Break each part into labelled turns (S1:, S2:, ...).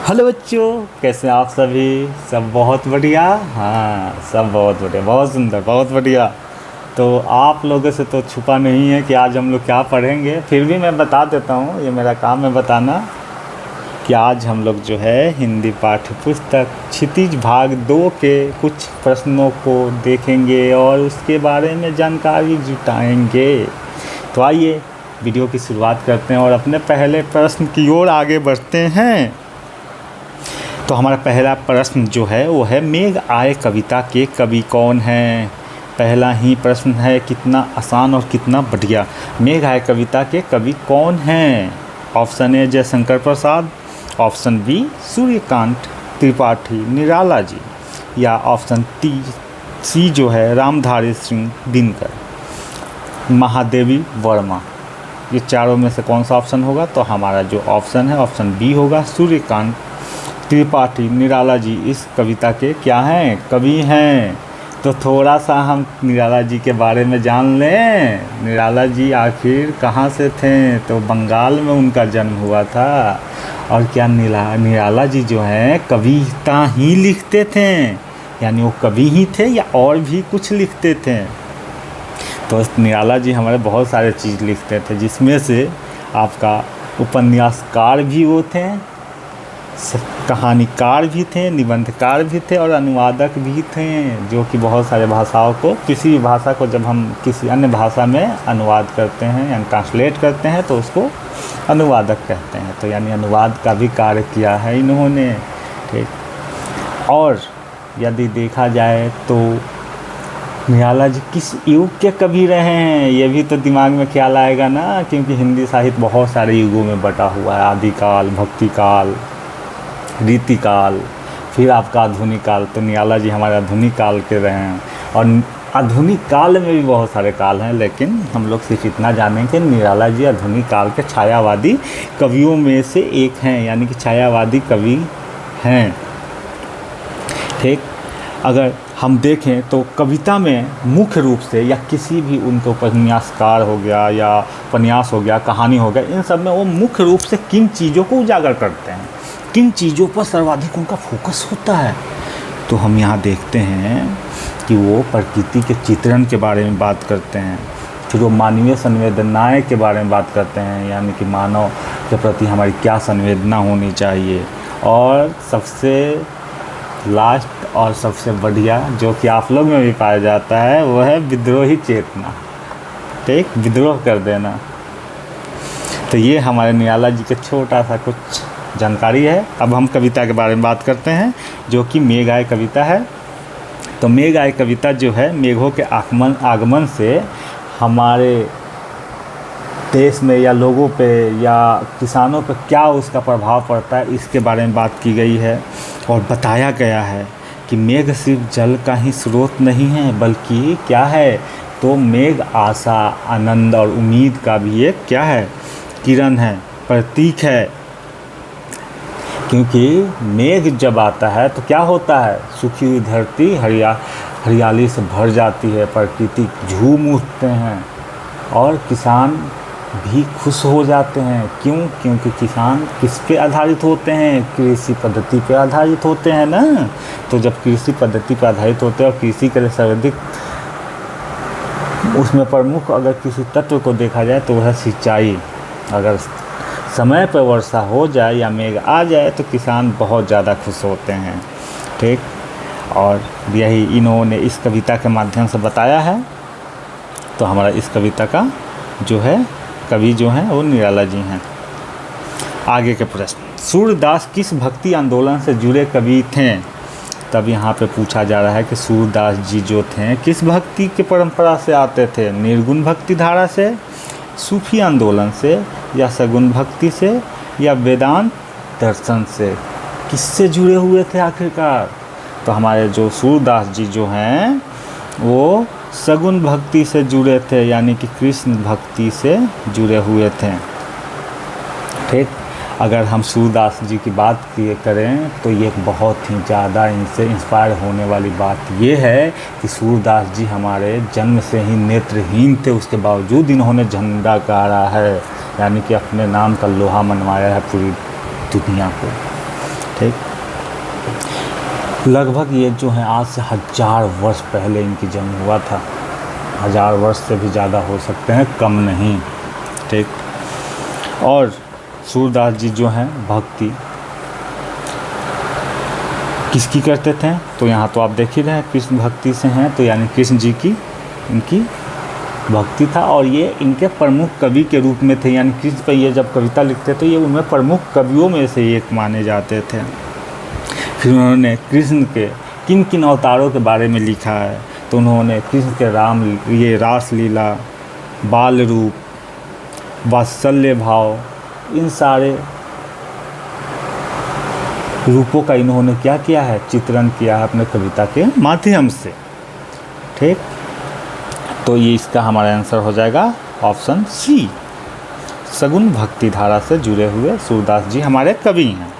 S1: Hello बच्चों, कैसे हैं आप सभी। सब बहुत बढ़िया। हाँ, सब बहुत बढ़िया, बहुत सुंदर, बहुत बढ़िया। तो आप लोगों से तो छुपा नहीं है कि आज हम लोग क्या पढ़ेंगे, फिर भी मैं बता देता हूँ, ये मेरा काम है बताना कि आज हम लोग जो है हिंदी पाठ्य पुस्तक क्षितिज भाग 2 के कुछ प्रश्नों को देखेंगे और उसके बारे में जानकारी जुटाएंगे। तो आइए वीडियो की शुरुआत करते हैं और अपने पहले प्रश्न की ओर आगे बढ़ते हैं। तो हमारा पहला प्रश्न जो है वो है मेघ आए कविता के कवि कौन हैं। पहला ही प्रश्न है, कितना आसान और कितना बढ़िया। मेघ आए कविता के कवि कौन हैं। Option A Jaishankar Prasad, option B Suryakant Tripathi Nirala ji, या ऑप्शन सी जो है रामधारी सिंह दिनकर, महादेवी वर्मा। ये चारों में से कौन सा ऑप्शन होगा। तो हमारा जो ऑप्शन है ऑप्शन बी होगा, सूर्यकांत त्रिपाठी निराला जी इस कविता के क्या हैं, कवि हैं। तो थोड़ा सा हम निराला जी के बारे में जान लें। निराला जी आखिर कहाँ से थे। तो बंगाल में उनका जन्म हुआ था। और क्या निराला जी जो हैं कविता ही लिखते थे, यानी वो कवि ही थे या और भी कुछ लिखते थे। तो निराला जी हमारे बहुत सारे चीज़ लिखते थे, जिसमें से आपका उपन्यासकार भी वो थे, कहानीकार भी थे, निबंधकार भी थे और अनुवादक भी थे, जो कि बहुत सारे भाषाओं को, किसी भी भाषा को जब हम किसी अन्य भाषा में अनुवाद करते हैं यानी ट्रांसलेट करते हैं तो उसको अनुवादक कहते हैं। तो यानी अनुवाद का भी कार्य किया है इन्होंने। ठीक। और यदि देखा जाए तो निराला जी किस युग के कवि रहे हैं, ये भी तो दिमाग में ख्याल आएगा ना, क्योंकि हिंदी साहित्य बहुत सारे युगों में बटा हुआ है। आदिकाल, भक्तिकाल, रीतिकाल, फिर आपका आधुनिक काल। तो निराला जी हमारे आधुनिक काल के रहे हैं। और आधुनिक काल में भी बहुत सारे काल हैं, लेकिन हम लोग सिर्फ इतना जानें कि निराला जी आधुनिक काल के छायावादी कवियों में से एक हैं, यानी कि छायावादी कवि हैं। ठीक। अगर हम देखें तो कविता में मुख्य रूप से, या किसी भी उनके उपन्यासकार हो गया या उपन्यास हो गया, कहानी हो गया, इन सब में वो मुख्य रूप से किन चीज़ों को उजागर करते हैं, किन चीज़ों पर सर्वाधिक उनका फोकस होता है। तो हम यहाँ देखते हैं कि वो प्रकृति के चित्रण के बारे में बात करते हैं, फिर वो मानवीय संवेदनाएं के बारे में बात करते हैं, यानी कि मानव के प्रति हमारी क्या संवेदना होनी चाहिए। और सबसे लास्ट और सबसे बढ़िया जो कि आप लोग में भी पाया जाता है वो है विद्रोही चेतना। ठीक, विद्रोह कर देना। तो ये हमारे निराला जी के छोटा सा कुछ जानकारी है। अब हम कविता के बारे में बात करते हैं, जो कि मेघ आए कविता है। तो मेघ आए कविता जो है, मेघों के आगमन से हमारे देश में या लोगों पे या किसानों पे क्या उसका प्रभाव पड़ता है, इसके बारे में बात की गई है। और बताया गया है कि मेघ सिर्फ जल का ही स्रोत नहीं है, बल्कि क्या है, तो मेघ आशा, आनंद और उम्मीद का भी एक क्या है, किरण है, प्रतीक है। क्योंकि मेघ जब आता है तो क्या होता है, सूखी हुई धरती हरियाली से भर जाती है, प्रकृति झूम उठते हैं और किसान भी खुश हो जाते हैं। क्यों? क्योंकि किसान किस पे आधारित होते हैं, कृषि पद्धति पे आधारित होते हैं ना। तो जब कृषि पद्धति पे आधारित होते हैं और कृषि के लिए सर्वाधिक उसमें प्रमुख अगर किसी तत्व को देखा जाए तो वह सिंचाई। अगर समय पर वर्षा हो जाए या मेघ आ जाए तो किसान बहुत ज़्यादा खुश होते हैं। ठीक। और यही इन्होंने इस कविता के माध्यम से बताया है। तो हमारा इस कविता का जो है कवि जो हैं वो निराला जी हैं। आगे के प्रश्न, सूरदास किस भक्ति आंदोलन से जुड़े कवि थे। तब यहाँ पे पूछा जा रहा है कि सूरदास जी जो थे किस भक्ति के परंपरा से आते थे, निर्गुण भक्ति धारा से, सूफी आंदोलन से, या सगुण भक्ति से, या वेदांत दर्शन से, किससे जुड़े हुए थे आखिरकार। तो हमारे जो सूरदास जी जो हैं वो सगुण भक्ति से जुड़े थे, यानी कि कृष्ण भक्ति से जुड़े हुए थे। ठीक। अगर हम सूरदास जी की बात करें तो ये बहुत ही ज़्यादा इनसे इंस्पायर होने वाली बात ये है कि सूरदास जी हमारे जन्म से ही नेत्रहीन थे, उसके बावजूद इन्होंने झंडा गाड़ा है, यानी कि अपने नाम का लोहा मनवाया है पूरी दुनिया को। ठीक। लगभग ये जो है आज से 1000 वर्ष पहले इनकी जन्म हुआ था। 1000 वर्ष से भी ज़्यादा हो सकते हैं, कम नहीं। ठीक। और सूरदास जी जो हैं भक्ति किसकी करते थे, तो यहाँ तो आप देख ही रहे हैं कृष्ण भक्ति से हैं, तो यानी कृष्ण जी की इनकी भक्ति था। और ये इनके प्रमुख कवि के रूप में थे, यानी कृष्ण पर ये जब कविता लिखते तो ये उनमें प्रमुख कवियों में से एक माने जाते थे। फिर उन्होंने कृष्ण के किन किन अवतारों के बारे में लिखा है, तो उन्होंने कृष्ण के ये रास लीला, बाल रूप, वात्सल्य भाव, इन सारे रूपों का इन्होंने क्या किया है, चित्रण किया है अपने कविता के माध्यम से। ठीक। तो ये इसका हमारा आंसर हो जाएगा ऑप्शन सी। सगुण भक्ति धारा से जुड़े हुए सूरदास जी हमारे कवि हैं।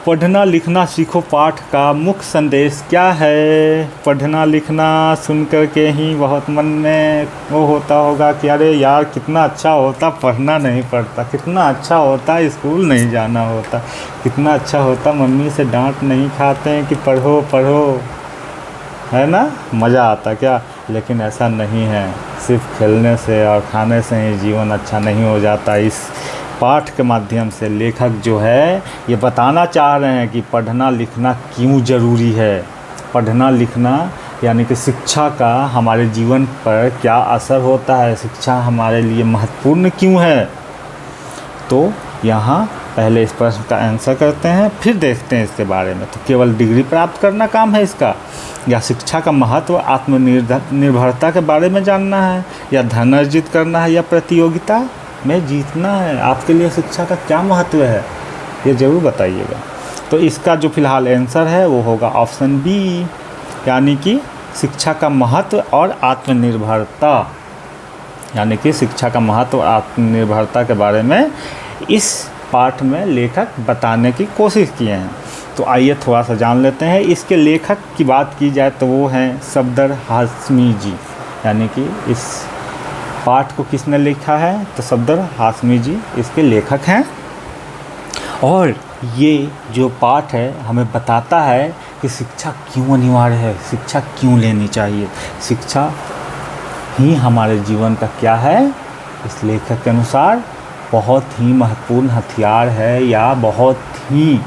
S1: पढ़ना लिखना सीखो पाठ का मुख्य संदेश क्या है। पढ़ना लिखना सुनकर के ही बहुत मन में वो होता होगा कि अरे यार कितना अच्छा होता पढ़ना नहीं पड़ता, कितना अच्छा होता स्कूल नहीं जाना होता, कितना अच्छा होता मम्मी से डांट नहीं खाते हैं कि पढ़ो पढ़ो, है ना, मज़ा आता क्या। लेकिन ऐसा नहीं है, सिर्फ खेलने से और खाने से ही जीवन अच्छा नहीं हो जाता। इस पाठ के माध्यम से लेखक जो है ये बताना चाह रहे हैं कि पढ़ना लिखना क्यों ज़रूरी है। पढ़ना लिखना यानी कि शिक्षा का हमारे जीवन पर क्या असर होता है, शिक्षा हमारे लिए महत्वपूर्ण क्यों है। तो यहाँ पहले इस प्रश्न का आंसर करते हैं, फिर देखते हैं इसके बारे में। तो केवल डिग्री प्राप्त करना काम है इसका, या शिक्षा का महत्व आत्मनिर्भरता के बारे में जानना है, या धन अर्जित करना है, या प्रतियोगिता में जीतना है। आपके लिए शिक्षा का क्या महत्व है ये ज़रूर बताइएगा। तो इसका जो फिलहाल आंसर है वो होगा ऑप्शन बी, यानी कि शिक्षा का महत्व और आत्मनिर्भरता, यानी कि शिक्षा का महत्व और आत्मनिर्भरता के बारे में इस पाठ में लेखक बताने की कोशिश किए हैं। तो आइए थोड़ा सा जान लेते हैं। इसके लेखक की बात की जाए तो वो हैं सफदर हाशमी जी, यानी कि इस पाठ को किसने लिखा है, तो सफदर हाशमी जी इसके लेखक हैं। और ये जो पाठ है हमें बताता है कि शिक्षा क्यों अनिवार्य है, शिक्षा क्यों लेनी चाहिए। शिक्षा ही हमारे जीवन का क्या है, इस लेखक के अनुसार बहुत ही महत्वपूर्ण हथियार है, या बहुत ही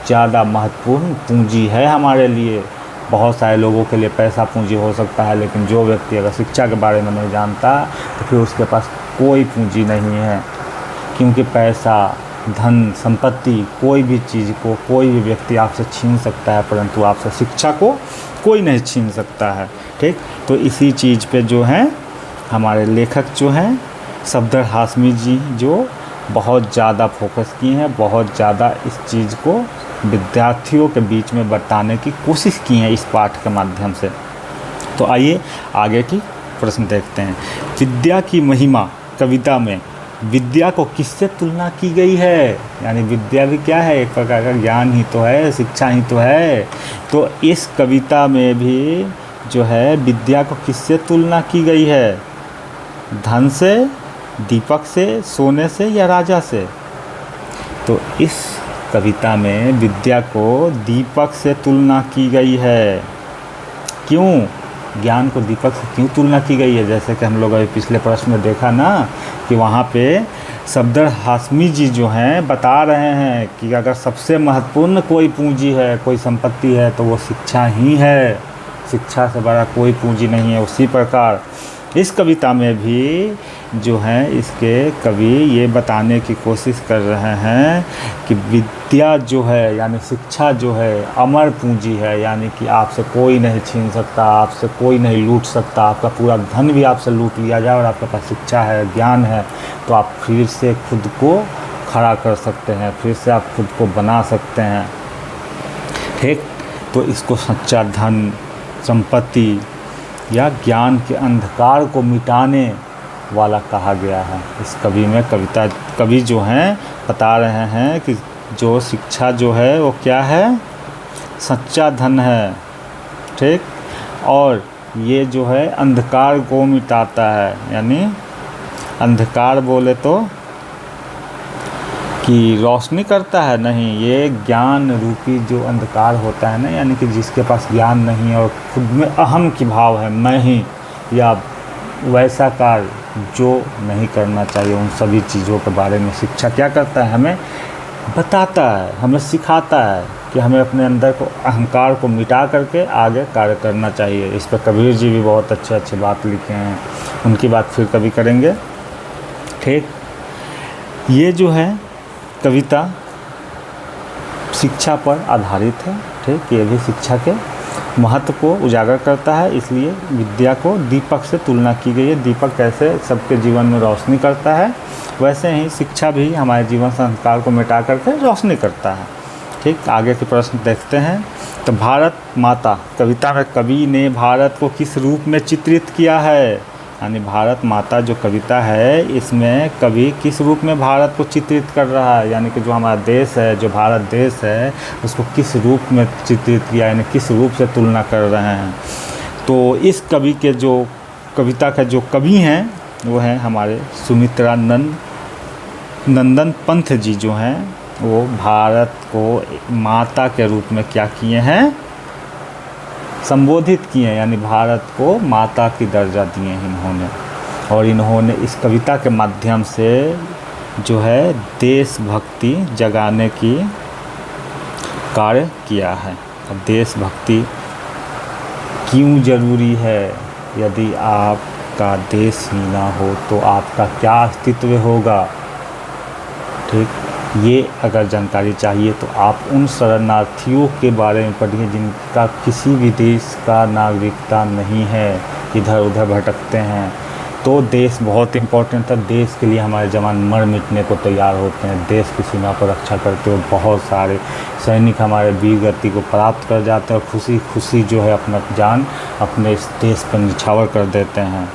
S1: ज़्यादा महत्वपूर्ण पूंजी है हमारे लिए। बहुत सारे लोगों के लिए पैसा पूंजी हो सकता है, लेकिन जो व्यक्ति अगर शिक्षा के बारे में नहीं जानता तो फिर उसके पास कोई पूंजी नहीं है। क्योंकि पैसा, धन, संपत्ति, कोई भी चीज़ को कोई भी व्यक्ति आपसे छीन सकता है, परंतु आपसे शिक्षा को कोई नहीं छीन सकता है। ठीक। तो इसी चीज़ पे जो है हमारे लेखक जो हैं सफदर हाशमी जी जो बहुत ज़्यादा फोकस किए हैं, बहुत ज़्यादा इस चीज़ को विद्यार्थियों के बीच में बताने की कोशिश की है इस पाठ के माध्यम से। तो आइए आगे की प्रश्न देखते हैं। विद्या की महिमा कविता में विद्या को किससे तुलना की गई है, यानी विद्या भी क्या है, एक प्रकार का ज्ञान ही तो है, शिक्षा ही तो है। तो इस कविता में भी जो है विद्या को किससे तुलना की गई है, धन से, दीपक से, सोने से, या राजा से। तो इस कविता में विद्या को दीपक से तुलना की गई है। क्यों, ज्ञान को दीपक से क्यों तुलना की गई है, जैसे कि हम लोग अभी पिछले प्रश्न में देखा ना कि वहाँ पे सफदर हाशमी जी जो हैं बता रहे हैं कि अगर सबसे महत्वपूर्ण कोई पूंजी है, कोई संपत्ति है, तो वो शिक्षा ही है। शिक्षा से बड़ा कोई पूंजी नहीं है। उसी प्रकार इस कविता में भी जो है इसके कवि ये बताने की कोशिश कर रहे हैं कि विद्या जो है यानी शिक्षा जो है अमर पूंजी है, यानी कि आपसे कोई नहीं छीन सकता, आपसे कोई नहीं लूट सकता। आपका पूरा धन भी आपसे लूट लिया जाए और आपके पास शिक्षा है, ज्ञान है, तो आप फिर से खुद को खड़ा कर सकते हैं, फिर से आप खुद को बना सकते हैं। ठीक। तो इसको सच्चा धन, संपत्ति या ज्ञान के अंधकार को मिटाने वाला कहा गया है। इस कवि में कवि जो हैं बता रहे हैं कि जो शिक्षा जो है वो क्या है, सच्चा धन है। ठीक। और ये जो है अंधकार को मिटाता है, यानी अंधकार बोले तो कि रोशनी करता है, नहीं, ये ज्ञान रूपी जो अंधकार होता है ना, यानी कि जिसके पास ज्ञान नहीं है और खुद में अहम की भाव है, मैं ही, या वैसा कार्य जो नहीं करना चाहिए, उन सभी चीज़ों के बारे में शिक्षा क्या करता है, हमें बताता है, हमें सिखाता है कि हमें अपने अंदर को अहंकार को मिटा करके आगे कार्य करना चाहिए। इस पर कबीर जी भी बहुत अच्छे बात लिखे हैं, उनकी बात फिर कभी करेंगे। ठीक, ये जो है कविता शिक्षा पर आधारित है। ठीक, ये भी शिक्षा के महत्व को उजागर करता है, इसलिए विद्या को दीपक से तुलना की गई है। दीपक कैसे सबके जीवन में रोशनी करता है, वैसे ही शिक्षा भी हमारे जीवन संस्कार को मिटा करके रोशनी करता है। ठीक, आगे के प्रश्न देखते हैं। तो भारत माता, कविता में कवि ने भारत को किस रूप में चित्रित किया है, यानी भारत माता जो कविता है, इसमें कवि किस रूप में भारत को चित्रित कर रहा है, यानी कि जो हमारा देश है, जो भारत देश है, उसको किस रूप में चित्रित किया, यानी किस रूप से तुलना कर रहे हैं। तो इस कवि के जो कविता का जो कवि हैं वो हैं हमारे सुमित्रा नंदन पंत जी, जो हैं वो भारत को माता के रूप में क्या किए हैं, संबोधित किए हैं, यानी भारत को माता की दर्जा दिए हैं इन्होंने। और इन्होंने इस कविता के माध्यम से जो है देशभक्ति जगाने की कार्य किया है। अब देशभक्ति क्यों ज़रूरी है, यदि आपका देश ही ना हो तो आपका क्या अस्तित्व होगा। ठीक, ये अगर जानकारी चाहिए तो आप उन शरणार्थियों के बारे में पढ़िए जिनका किसी भी देश का नागरिकता नहीं है, इधर उधर भटकते हैं। तो देश बहुत इम्पोर्टेंट है, देश के लिए हमारे जवान मर मिटने को तैयार होते हैं, देश की सीमा पर रक्षा करते हुए बहुत सारे सैनिक हमारे वीर गति को प्राप्त कर जाते हैं और खुशी खुशी जो है अपना जान अपने इस देश पर निछावर कर देते हैं।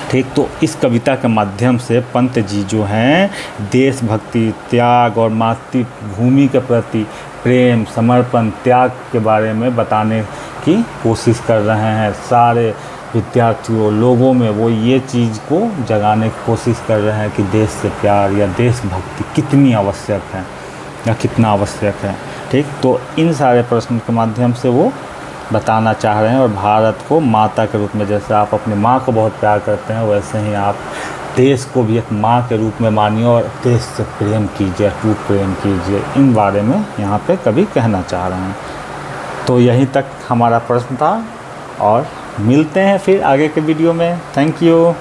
S1: ठीक, तो इस कविता के माध्यम से पंत जी जो हैं देशभक्ति, त्याग और मातृभूमि के प्रति प्रेम, समर्पण, त्याग के बारे में बताने की कोशिश कर रहे हैं। सारे विद्यार्थियों, लोगों में वो ये चीज़ को जगाने की कोशिश कर रहे हैं कि देश से प्यार या देशभक्ति कितनी आवश्यक है या कितना आवश्यक है। ठीक, तो इन सारे प्रश्न के माध्यम से वो बताना चाह रहे हैं। और भारत को माता के रूप में, जैसे आप अपनी माँ को बहुत प्यार करते हैं, वैसे ही आप देश को भी एक माँ के रूप में मानिए और देश से प्रेम कीजिए, अटूट प्रेम कीजिए। इन बारे में यहाँ पे कभी कहना चाह रहे हैं। तो यहीं तक हमारा प्रश्न था और मिलते हैं फिर आगे के वीडियो में। Thank you.